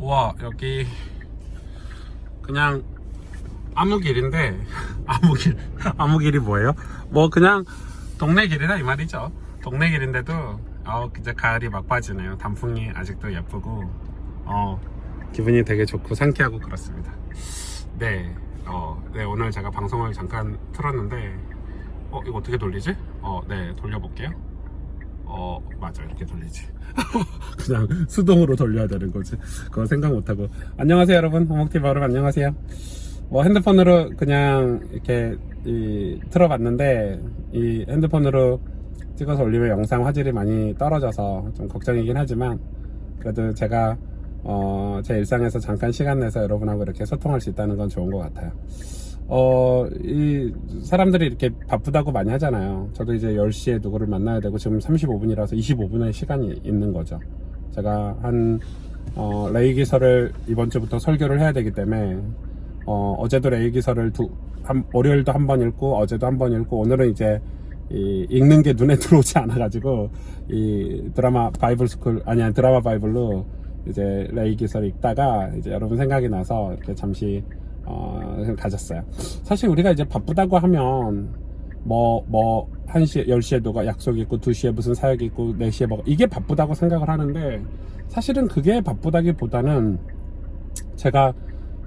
우와, 여기 그냥 아무 길인데 아무 길이 뭐예요? 뭐 그냥 동네 길이다 이 말이죠. 동네 길인데도 이제 가을이 막바지네요. 단풍이 아직도 예쁘고 기분이 되게 좋고 상쾌하고 그렇습니다. 네, 네, 오늘 제가 방송을 잠깐 틀었는데 이거 어떻게 돌리지? 네, 돌려볼게요. 맞아, 이렇게 돌리지. 그냥 수동으로 돌려야 되는 거지. 그거 생각 못하고. 안녕하세요 여러분, 호목TV 여러분 안녕하세요. 핸드폰으로 그냥 이렇게 틀어봤는데 이 핸드폰으로 찍어서 올리면 영상 화질이 많이 떨어져서 좀 걱정이긴 하지만, 그래도 제가 제 일상에서 잠깐 시간 내서 여러분하고 이렇게 소통할 수 있다는 건 좋은 것 같아요. 이 사람들이 이렇게 바쁘다고 많이 하잖아요. 저도 이제 10시에 누구를 만나야 되고 지금 35분이라서 25분의 시간이 있는 거죠. 제가 레이 기설을 이번 주부터 설교를 해야 되기 때문에 어제도 레이 기설을 월요일도 한 번 읽고 어제도 한 번 읽고, 오늘은 이제 읽는 게 눈에 들어오지 않아 가지고 드라마 바이블로 이제 레이 기설 읽다가 이제 여러분 생각이 나서 이렇게 잠시 가졌어요. 사실 우리가 이제 바쁘다고 하면 1시에 10시에 누가 약속이 있고 2시에 무슨 사역이 있고 4시에 이게 바쁘다고 생각을 하는데, 사실은 그게 바쁘다기보다는 제가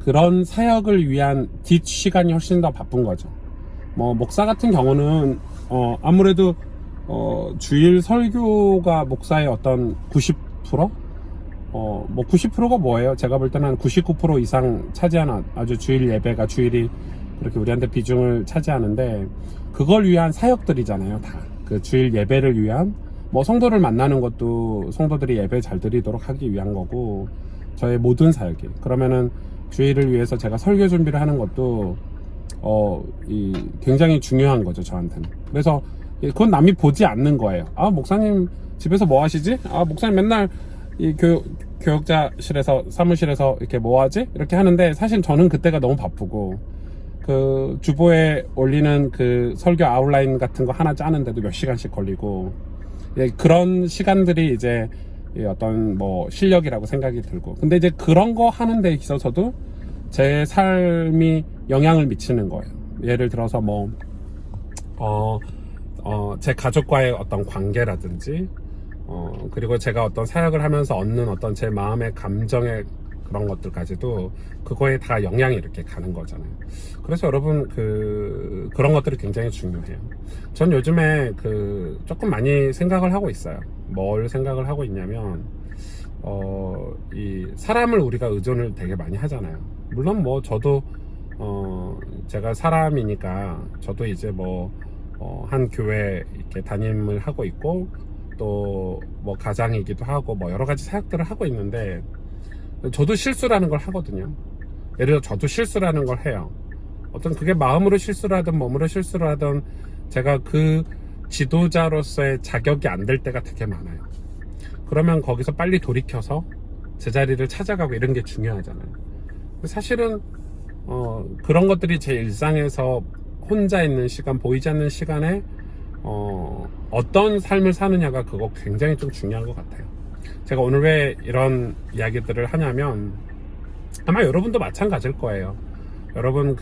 그런 사역을 위한 뒷시간이 훨씬 더 바쁜 거죠. 목사 같은 경우는 아무래도 주일 설교가 목사의 어떤 90%? 90%가 뭐예요? 제가 볼 때는 한 99% 이상 차지하는 아주 주일이 그렇게 우리한테 비중을 차지하는데, 그걸 위한 사역들이잖아요. 다 그 주일 예배를 위한, 성도를 만나는 것도 성도들이 예배 잘 드리도록 하기 위한 거고, 저의 모든 사역이, 그러면은 주일을 위해서 제가 설교 준비를 하는 것도 굉장히 중요한 거죠, 저한테는. 그래서 그건 남이 보지 않는 거예요. 목사님 집에서 뭐 하시지? 목사님 맨날 이 교역자실에서 사무실에서 이렇게 뭐 하지? 이렇게 하는데, 사실 저는 그때가 너무 바쁘고, 그 주보에 올리는 그 설교 아웃라인 같은 거 하나 짜는데도 몇 시간씩 걸리고, 그런 시간들이 이제 어떤 실력이라고 생각이 들고, 근데 이제 그런 거 하는 데 있어서도 제 삶이 영향을 미치는 거예요. 예를 들어서 제 가족과의 어떤 관계라든지, 그리고 제가 어떤 사역을 하면서 얻는 어떤 제 마음의 감정의 그런 것들까지도 그거에 다 영향이 이렇게 가는 거잖아요. 그래서 여러분 그런 것들이 굉장히 중요해요. 전 요즘에 조금 많이 생각을 하고 있어요. 뭘 생각을 하고 있냐면, 이 사람을 우리가 의존을 되게 많이 하잖아요. 물론 저도 제가 사람이니까 저도 이제 한 교회 이렇게 담임을 하고 있고, 또 가장이기도 하고 여러 가지 사역들을 하고 있는데, 저도 실수라는 걸 하거든요. 예를 들어 저도 실수라는 걸 해요. 어떤 그게 마음으로 실수를 하든 몸으로 실수를 하든 제가 그 지도자로서의 자격이 안 될 때가 되게 많아요. 그러면 거기서 빨리 돌이켜서 제자리를 찾아가고 이런 게 중요하잖아요. 사실은 그런 것들이 제 일상에서 혼자 있는 시간, 보이지 않는 시간에 어떤 삶을 사느냐가 그거 굉장히 좀 중요한 것 같아요. 제가 오늘 왜 이런 이야기들을 하냐면, 아마 여러분도 마찬가지일 거예요. 여러분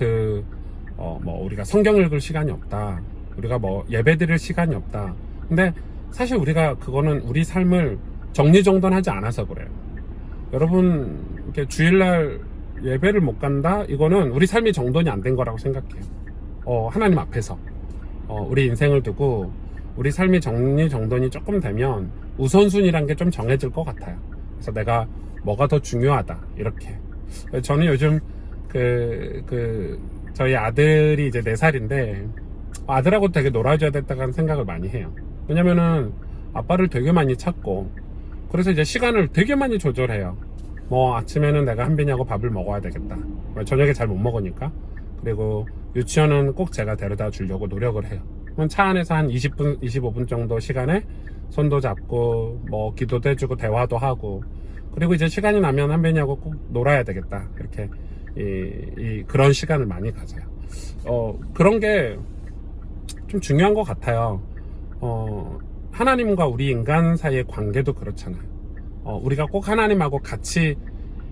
우리가 성경 읽을 시간이 없다, 우리가 예배 드릴 시간이 없다. 근데 사실 우리가 그거는 우리 삶을 정리정돈하지 않아서 그래요. 여러분 이렇게 주일날 예배를 못 간다, 이거는 우리 삶이 정돈이 안 된 거라고 생각해요. 하나님 앞에서 우리 인생을 두고 우리 삶이 정리정돈이 조금 되면 우선순위란 게 좀 정해질 것 같아요. 그래서 내가 뭐가 더 중요하다, 이렇게. 저는 요즘 저희 아들이 이제 4살인데 아들하고 되게 놀아줘야 됐다는 생각을 많이 해요. 왜냐면은 아빠를 되게 많이 찾고, 그래서 이제 시간을 되게 많이 조절해요. 아침에는 내가 한빈이하고 밥을 먹어야 되겠다, 저녁에 잘 못 먹으니까. 그리고 유치원은 꼭 제가 데려다 주려고 노력을 해요. 그럼 차 안에서 한 20분, 25분 정도 시간에 손도 잡고 기도도 해주고 대화도 하고, 그리고 이제 시간이 나면 한빈이하고 꼭 놀아야 되겠다, 이렇게 그런 시간을 많이 가져요. 그런 게 좀 중요한 것 같아요. 하나님과 우리 인간 사이의 관계도 그렇잖아요. 우리가 꼭 하나님하고 같이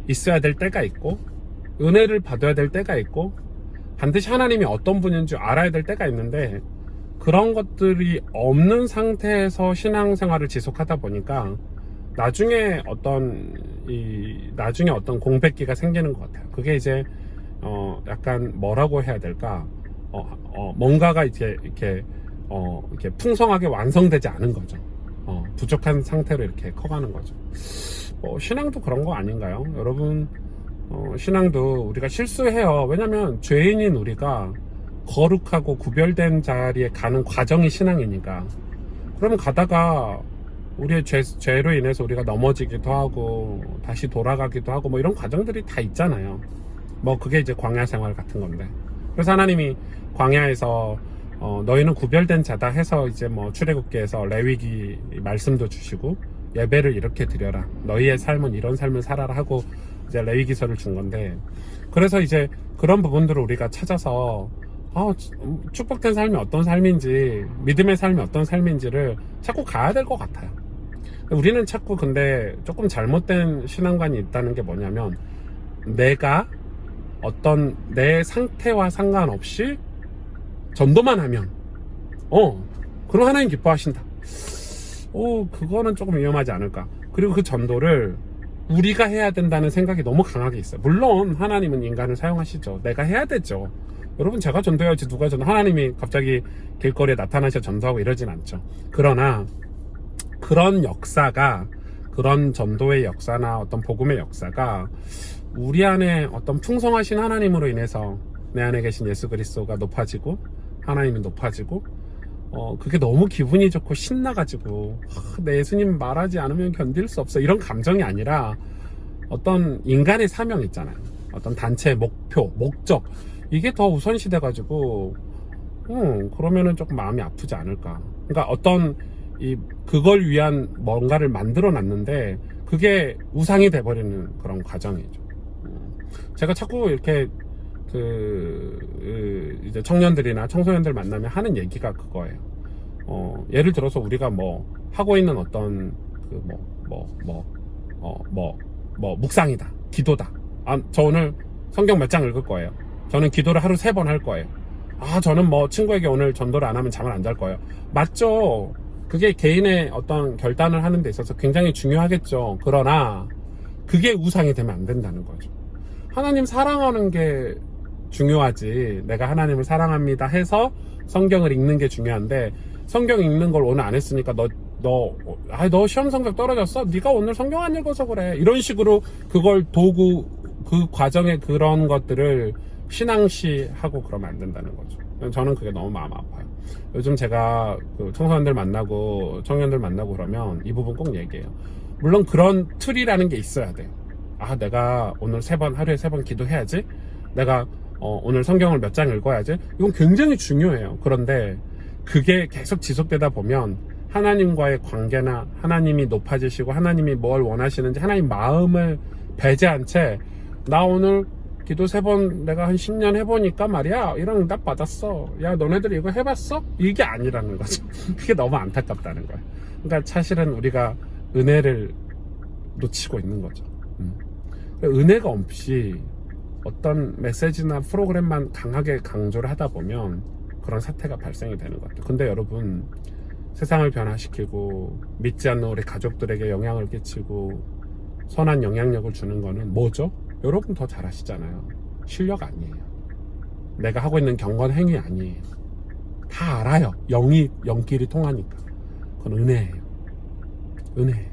있어야 될 때가 있고, 은혜를 받아야 될 때가 있고, 반드시 하나님이 어떤 분인지 알아야 될 때가 있는데, 그런 것들이 없는 상태에서 신앙생활을 지속하다 보니까 나중에 어떤 공백기가 생기는 것 같아요. 그게 이제 약간 뭐라고 해야 될까? 뭔가가 이렇게 풍성하게 완성되지 않은 거죠. 부족한 상태로 이렇게 커가는 거죠. 신앙도 그런 거 아닌가요? 여러분, 신앙도 우리가 실수해요. 왜냐면 죄인인 우리가 거룩하고 구별된 자리에 가는 과정이 신앙이니까. 그러면 가다가 우리의 죄로 인해서 우리가 넘어지기도 하고 다시 돌아가기도 하고 뭐 이런 과정들이 다 있잖아요. 뭐 그게 이제 광야 생활 같은 건데. 그래서 하나님이 광야에서 너희는 구별된 자다 해서 이제 뭐 출애굽기에서 레위기 말씀도 주시고 예배를 이렇게 드려라. 너희의 삶은 이런 삶을 살아라 하고 이제 레위기서를 준 건데, 그래서 이제 그런 부분들을 우리가 찾아서 축복된 삶이 어떤 삶인지, 믿음의 삶이 어떤 삶인지를 찾고 가야 될 것 같아요. 우리는 자꾸 근데 조금 잘못된 신앙관이 있다는 게 뭐냐면, 내가 어떤 내 상태와 상관없이 전도만 하면 그럼 하나님 기뻐하신다. 그거는 조금 위험하지 않을까. 그리고 그 전도를 우리가 해야 된다는 생각이 너무 강하게 있어요. 물론 하나님은 인간을 사용하시죠. 내가 해야 되죠. 여러분, 제가 전도해야지 누가 하나님이 갑자기 길거리에 나타나셔 전도하고 이러진 않죠. 그러나 그런 역사가, 그런 전도의 역사나 어떤 복음의 역사가 우리 안에 어떤 풍성하신 하나님으로 인해서 내 안에 계신 예수 그리스도가 높아지고 하나님이 높아지고 그게 너무 기분이 좋고 신나가지고 내 예수님 말하지 않으면 견딜 수 없어, 이런 감정이 아니라 어떤 인간의 사명 있잖아요. 어떤 단체의 목표, 목적, 이게 더 우선시 돼가지고 그러면은 조금 마음이 아프지 않을까. 그러니까 어떤 그걸 위한 뭔가를 만들어 놨는데 그게 우상이 돼버리는 그런 과정이죠. 제가 자꾸 이렇게 이제 청년들이나 청소년들 만나면 하는 얘기가 그거예요. 예를 들어서 우리가 뭐 하고 있는 어떤 묵상이다, 기도다. 저 오늘 성경 몇 장 읽을 거예요. 저는 기도를 하루 3번 할 거예요. 저는 뭐 친구에게 오늘 전도를 안 하면 잠을 안 잘 거예요. 맞죠? 그게 개인의 어떤 결단을 하는 데 있어서 굉장히 중요하겠죠. 그러나 그게 우상이 되면 안 된다는 거죠. 하나님 사랑하는 게 중요하지, 내가 하나님을 사랑합니다 해서 성경을 읽는 게 중요한데, 성경 읽는 걸 오늘 안 했으니까 너 시험 성적 떨어졌어? 네가 오늘 성경 안 읽어서 그래, 이런 식으로 그걸 그 과정의 그런 것들을 신앙시하고 그러면 안 된다는 거죠. 저는 그게 너무 마음 아파요. 요즘 제가 청소년들 만나고 청년들 만나고 그러면 이 부분 꼭 얘기해요. 물론 그런 틀이라는 게 있어야 돼요. 내가 오늘 하루에 3번 기도해야지, 내가 오늘 성경을 몇 장 읽어야지, 이건 굉장히 중요해요. 그런데 그게 계속 지속되다 보면 하나님과의 관계나 하나님이 높아지시고 하나님이 뭘 원하시는지 하나님 마음을 배제한 채 나 오늘 기도 3번 내가 한 10년 해보니까 말이야 이런 응답 받았어, 야 너네들 이거 해봤어? 이게 아니라는 거죠. 그게 너무 안타깝다는 거예요. 그러니까 사실은 우리가 은혜를 놓치고 있는 거죠. 은혜가 없이 어떤 메시지나 프로그램만 강하게 강조를 하다 보면 그런 사태가 발생이 되는 것 같아요. 근데 여러분, 세상을 변화시키고 믿지 않는 우리 가족들에게 영향을 끼치고 선한 영향력을 주는 거는 뭐죠? 여러분 더 잘 아시잖아요. 실력 아니에요. 내가 하고 있는 경건 행위 아니에요. 다 알아요. 영끼리 통하니까. 그건 은혜예요. 은혜예요.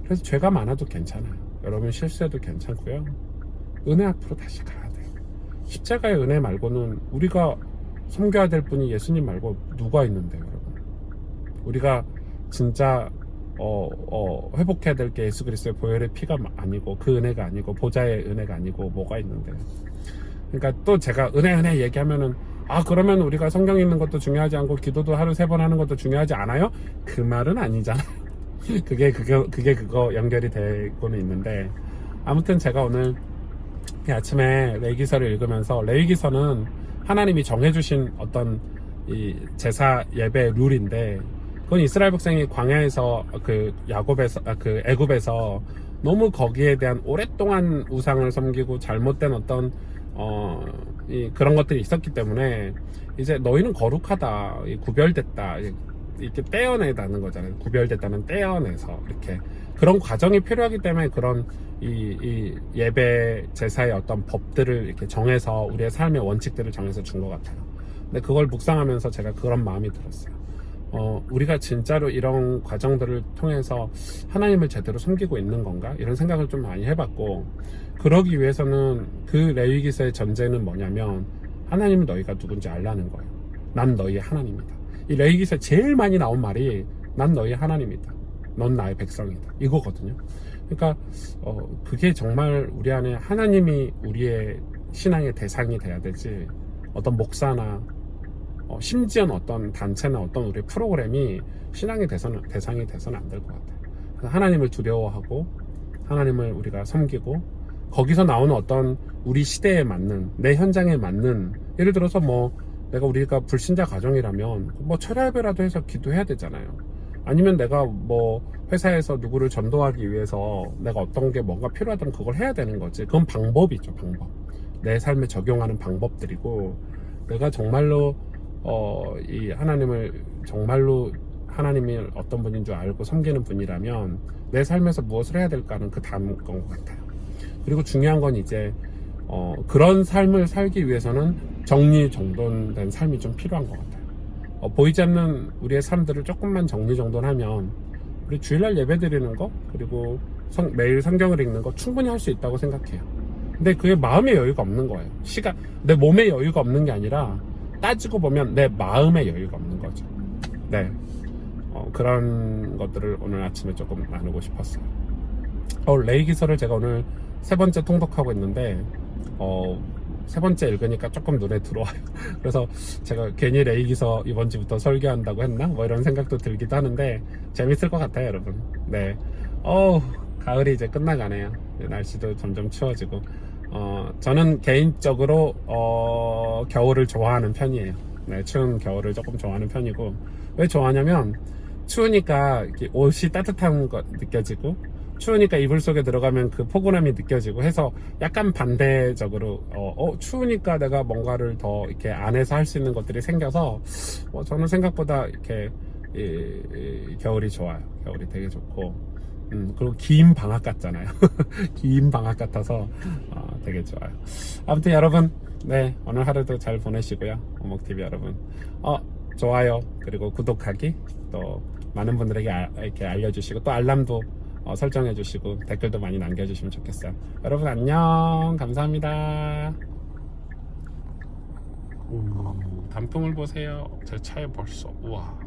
그래서 죄가 많아도 괜찮아요. 여러분 실수해도 괜찮고요. 은혜 앞으로 다시 가야 돼요. 십자가의 은혜 말고는 우리가 섬겨야 될 분이 예수님 말고 누가 있는데요, 여러분. 우리가 진짜 회복해야 될 게 예수 그리스도의 보혈의 피가 아니고 그 은혜가 아니고 보좌의 은혜가 아니고 뭐가 있는데. 그러니까 또 제가 은혜 얘기하면은 그러면 우리가 성경 읽는 것도 중요하지 않고 기도도 하루 3번 하는 것도 중요하지 않아요? 그 말은 아니잖아요. 그게 그거 연결이 되고는 있는데, 아무튼 제가 오늘 아침에 레위기서를 읽으면서, 레위기서는 하나님이 정해주신 어떤 이 제사 예배 룰인데, 그건 이스라엘 백성이 광야에서 애굽에서 너무 거기에 대한 오랫동안 우상을 섬기고 잘못된 어떤 그런 것들이 있었기 때문에 이제 너희는 거룩하다, 구별됐다, 이렇게 떼어내다는 거잖아요. 구별됐다는 떼어내서 이렇게 그런 과정이 필요하기 때문에 그런 이 예배 제사의 어떤 법들을 이렇게 정해서 우리의 삶의 원칙들을 정해서 준 것 같아요. 근데 그걸 묵상하면서 제가 그런 마음이 들었어요. 우리가 진짜로 이런 과정들을 통해서 하나님을 제대로 섬기고 있는 건가? 이런 생각을 좀 많이 해봤고, 그러기 위해서는 그 레위기서의 전제는 뭐냐면 하나님은 너희가 누군지 알라는 거예요. 난 너희의 하나님이다. 이 레위기서에 제일 많이 나온 말이 난 너희의 하나님이다, 넌 나의 백성이다, 이거거든요. 그러니까 그게 정말 우리 안에 하나님이 우리의 신앙의 대상이 돼야 되지, 어떤 목사나 심지어는 어떤 단체나 어떤 우리의 프로그램이 신앙의 대상이 돼서는 안 될 것 같아요. 하나님을 두려워하고 하나님을 우리가 섬기고, 거기서 나오는 어떤 우리 시대에 맞는, 내 현장에 맞는, 예를 들어서 우리가 불신자 가정이라면 철야 예배라도 해서 기도해야 되잖아요. 아니면 내가 회사에서 누구를 전도하기 위해서 내가 어떤 게 뭔가 필요하다면 그걸 해야 되는 거지. 그건 방법이죠, 방법. 내 삶에 적용하는 방법들이고, 내가 정말로 이 하나님을 정말로 하나님이 어떤 분인 줄 알고 섬기는 분이라면 내 삶에서 무엇을 해야 될까는 그 다음 건 것 같아요. 그리고 중요한 건 이제 그런 삶을 살기 위해서는 정리정돈된 삶이 좀 필요한 것 같아요. 보이지 않는 우리의 삶들을 조금만 정리정돈하면 우리 주일날 예배 드리는 거, 그리고 매일 성경을 읽는 거 충분히 할 수 있다고 생각해요. 근데 그게 마음의 여유가 없는 거예요. 내 몸의 여유가 없는 게 아니라 따지고 보면 내 마음의 여유가 없는 거죠. 네, 그런 것들을 오늘 아침에 조금 나누고 싶었어요. 레위기서를 제가 오늘 세 번째 통독하고 있는데 세 번째 읽으니까 조금 눈에 들어와요. 그래서 제가 괜히 레위기서 이번 주부터 설교한다고 했나? 이런 생각도 들기도 하는데 재밌을 것 같아요, 여러분. 네, 가을이 이제 끝나가네요. 날씨도 점점 추워지고, 저는 개인적으로 겨울을 좋아하는 편이에요. 네, 추운 겨울을 조금 좋아하는 편이고, 왜 좋아하냐면 추우니까 옷이 따뜻한 거 느껴지고, 추우니까 이불 속에 들어가면 그 포근함이 느껴지고 해서 약간 반대적으로 추우니까 내가 뭔가를 더 이렇게 안에서 할 수 있는 것들이 생겨서 저는 생각보다 이렇게 겨울이 좋아요. 겨울이 되게 좋고, 그리고 긴 방학 같잖아요. 긴 방학 같아서 되게 좋아요. 아무튼 여러분, 네, 오늘 하루도 잘 보내시고요. 오목TV 여러분, 좋아요 그리고 구독하기, 또 많은 분들에게 이렇게 알려주시고, 또 알람도 설정해 주시고 댓글도 많이 남겨주시면 좋겠어요. 여러분 안녕, 감사합니다. 단풍을 보세요. 제 차에 벌써, 우와.